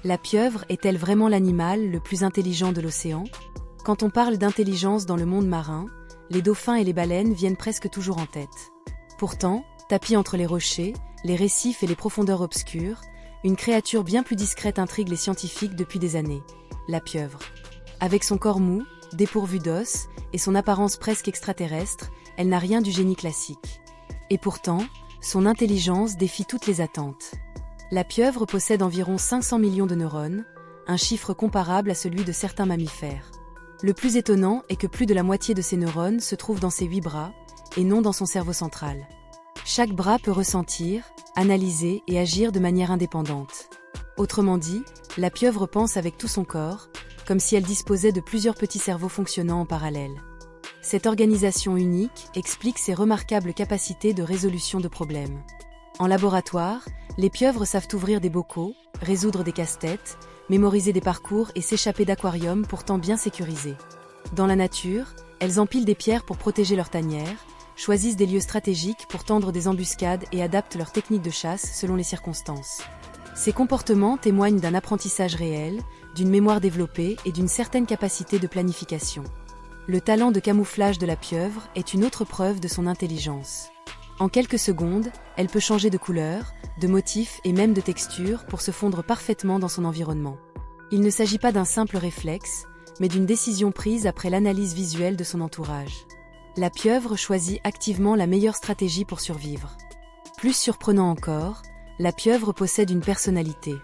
La pieuvre est-elle vraiment l'animal le plus intelligent de l'océan? Quand on parle d'intelligence dans le monde marin, les dauphins et les baleines viennent presque toujours en tête. Pourtant, tapis entre les rochers, les récifs et les profondeurs obscures, une créature bien plus discrète intrigue les scientifiques depuis des années, la pieuvre. Avec son corps mou, dépourvu d'os, et son apparence presque extraterrestre, elle n'a rien du génie classique. Et pourtant, son intelligence défie toutes les attentes. La pieuvre possède environ 500 millions de neurones, un chiffre comparable à celui de certains mammifères. Le plus étonnant est que plus de la moitié de ces neurones se trouvent dans ses 8 bras, et non dans son cerveau central. Chaque bras peut ressentir, analyser et agir de manière indépendante. Autrement dit, la pieuvre pense avec tout son corps, comme si elle disposait de plusieurs petits cerveaux fonctionnant en parallèle. Cette organisation unique explique ses remarquables capacités de résolution de problèmes. En laboratoire, les pieuvres savent ouvrir des bocaux, résoudre des casse-têtes, mémoriser des parcours et s'échapper d'aquariums pourtant bien sécurisés. Dans la nature, elles empilent des pierres pour protéger leur tanière, choisissent des lieux stratégiques pour tendre des embuscades et adaptent leurs techniques de chasse selon les circonstances. Ces comportements témoignent d'un apprentissage réel, d'une mémoire développée et d'une certaine capacité de planification. Le talent de camouflage de la pieuvre est une autre preuve de son intelligence. En quelques secondes, elle peut changer de couleur, de motif et même de texture pour se fondre parfaitement dans son environnement. Il ne s'agit pas d'un simple réflexe, mais d'une décision prise après l'analyse visuelle de son entourage. La pieuvre choisit activement la meilleure stratégie pour survivre. Plus surprenant encore, la pieuvre possède une personnalité.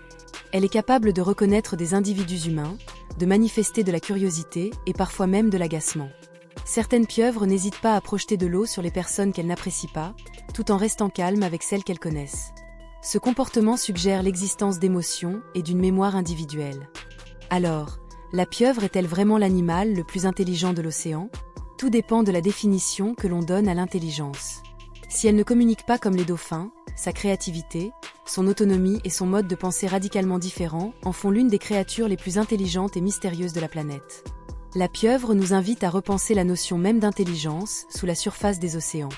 Elle est capable de reconnaître des individus humains, de manifester de la curiosité et parfois même de l'agacement. Certaines pieuvres n'hésitent pas à projeter de l'eau sur les personnes qu'elles n'apprécient pas, tout en restant calmes avec celles qu'elles connaissent. Ce comportement suggère l'existence d'émotions et d'une mémoire individuelle. Alors, la pieuvre est-elle vraiment l'animal le plus intelligent de l'océan? Tout dépend de la définition que l'on donne à l'intelligence. Si elle ne communique pas comme les dauphins, sa créativité, son autonomie et son mode de pensée radicalement différents en font l'une des créatures les plus intelligentes et mystérieuses de la planète. La pieuvre nous invite à repenser la notion même d'intelligence sous la surface des océans.